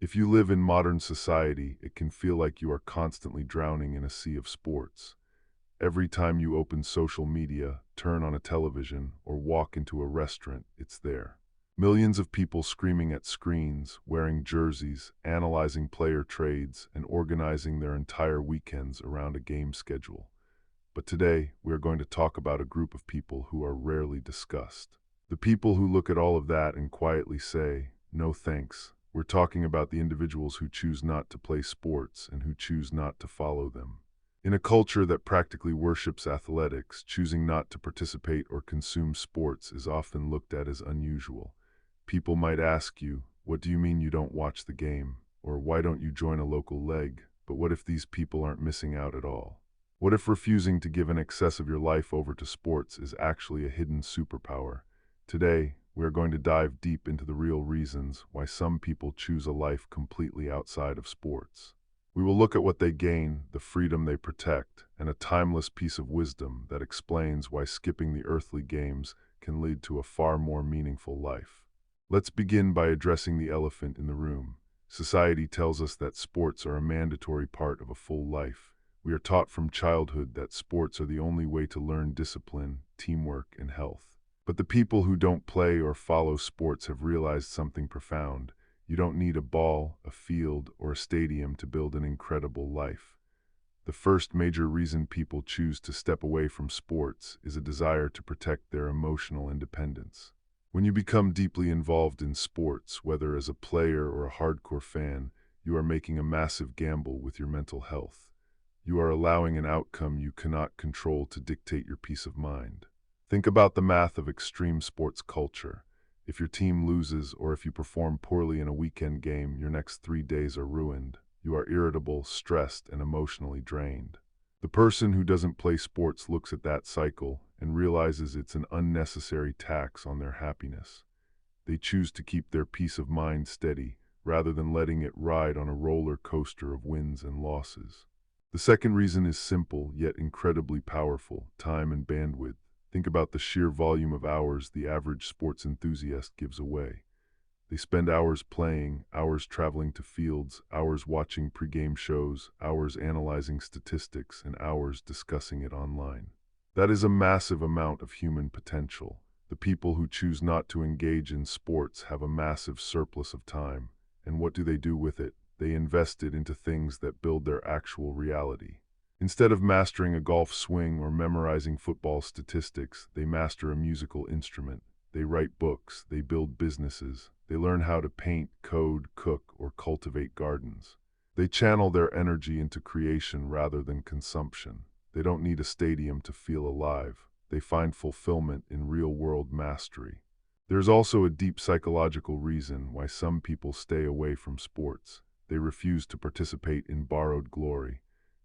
If you live in modern society, it can feel like you are constantly drowning in a sea of sports. Every time you open social media, turn on a television, or walk into a restaurant, it's there. Millions of people screaming at screens, wearing jerseys, analyzing player trades, and organizing their entire weekends around a game schedule. But today, we are going to talk about a group of people who are rarely discussed. The people who look at all of that and quietly say, "No thanks." We're talking about the individuals who choose not to play sports and who choose not to follow them. In a culture that practically worships athletics, choosing not to participate or consume sports is often looked at as unusual. People might ask you, "What do you mean you don't watch the game?" Or "Why don't you join a local league?" But what if these people aren't missing out at all? What if refusing to give an excess of your life over to sports is actually a hidden superpower? Today, we are going to dive deep into the real reasons why some people choose a life completely outside of sports. We will look at what they gain, the freedom they protect, and a timeless piece of wisdom that explains why skipping the earthly games can lead to a far more meaningful life. Let's begin by addressing the elephant in the room. Society tells us that sports are a mandatory part of a full life. We are taught from childhood that sports are the only way to learn discipline, teamwork, and health. But the people who don't play or follow sports have realized something profound. You don't need a ball, a field, or a stadium to build an incredible life. The first major reason people choose to step away from sports is a desire to protect their emotional independence. When you become deeply involved in sports, whether as a player or a hardcore fan, you are making a massive gamble with your mental health. You are allowing an outcome you cannot control to dictate your peace of mind. Think about the math of extreme sports culture. If your team loses or if you perform poorly in a weekend game, your next 3 days are ruined. You are irritable, stressed, and emotionally drained. The person who doesn't play sports looks at that cycle and realizes it's an unnecessary tax on their happiness. They choose to keep their peace of mind steady rather than letting it ride on a roller coaster of wins and losses. The second reason is simple yet incredibly powerful: time and bandwidth. Think about the sheer volume of hours the average sports enthusiast gives away. They spend hours playing, hours traveling to fields, hours watching pregame shows, hours analyzing statistics, and hours discussing it online. That is a massive amount of human potential. The people who choose not to engage in sports have a massive surplus of time. And what do they do with it? They invest it into things that build their actual reality. Instead of mastering a golf swing or memorizing football statistics, they master a musical instrument. They write books, they build businesses, they learn how to paint, code, cook, or cultivate gardens. They channel their energy into creation rather than consumption. They don't need a stadium to feel alive. They find fulfillment in real-world mastery. There's also a deep psychological reason why some people stay away from sports. They refuse to participate in borrowed glory.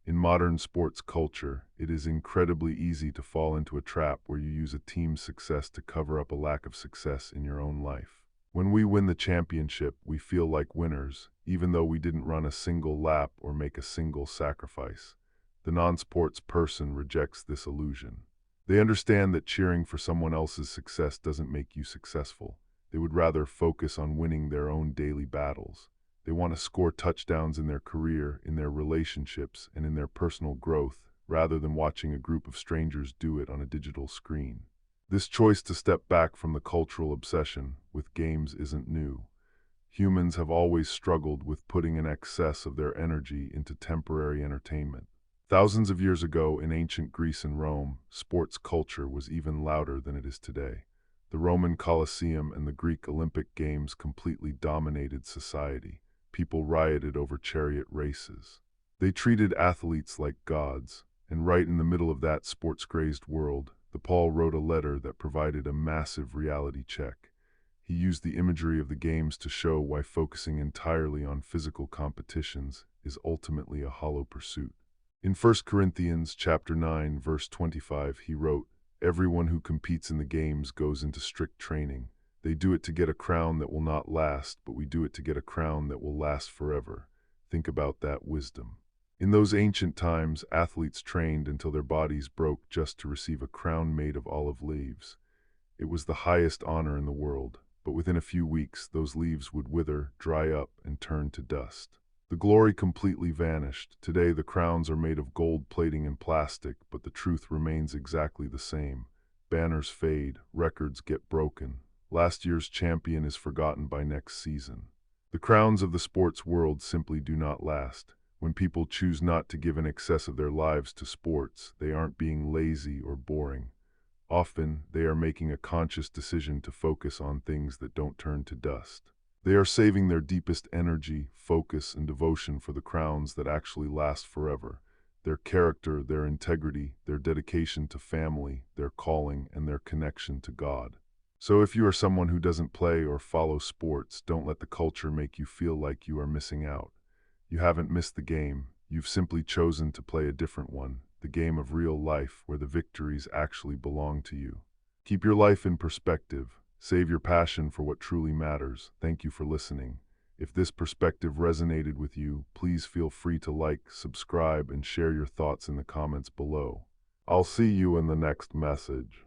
In modern sports culture, it is incredibly easy to fall into a trap where you use a team's success to cover up a lack of success in your own life. When we win the championship, we feel like winners, even though we didn't run a single lap or make a single sacrifice. The non-sports person rejects this illusion. They understand that cheering for someone else's success doesn't make you successful. They would rather focus on winning their own daily battles. They want to score touchdowns in their career, in their relationships, and in their personal growth, rather than watching a group of strangers do it on a digital screen. This choice to step back from the cultural obsession with games isn't new. Humans have always struggled with putting an excess of their energy into temporary entertainment. Thousands of years ago, in ancient Greece and Rome, sports culture was even louder than it is today. The Roman Colosseum and the Greek Olympic Games completely dominated society. People rioted over chariot races. They treated athletes like gods, and right in the middle of that sports-crazed world, the Paul wrote a letter that provided a massive reality check. He used the imagery of the games to show why focusing entirely on physical competitions is ultimately a hollow pursuit. In 1 Corinthians chapter 9, verse 25, he wrote, "Everyone who competes in the games goes into strict training. They do it to get a crown that will not last, but we do it to get a crown that will last forever." Think about that wisdom. In those ancient times, athletes trained until their bodies broke just to receive a crown made of olive leaves. It was the highest honor in the world. but within a few weeks those leaves would wither, dry up, and turn to dust. The glory completely vanished. Today the crowns are made of gold plating and plastic, but the truth remains exactly the same. Banners fade, records get broken. Last year's champion is forgotten by next season. The crowns of the sports world simply do not last. When people choose not to give an excess of their lives to sports, they aren't being lazy or boring. Often, they are making a conscious decision to focus on things that don't turn to dust. They are saving their deepest energy, focus, and devotion for the crowns that actually last forever. Their character, their integrity, their dedication to family, their calling, and their connection to God. So if you are someone who doesn't play or follow sports, don't let the culture make you feel like you are missing out. You haven't missed the game. You've simply chosen to play a different one, the game of real life where the victories actually belong to you. Keep your life in perspective. Save your passion for what truly matters. Thank you for listening. If this perspective resonated with you, please feel free to like, subscribe, and share your thoughts in the comments below. I'll see you in the next message.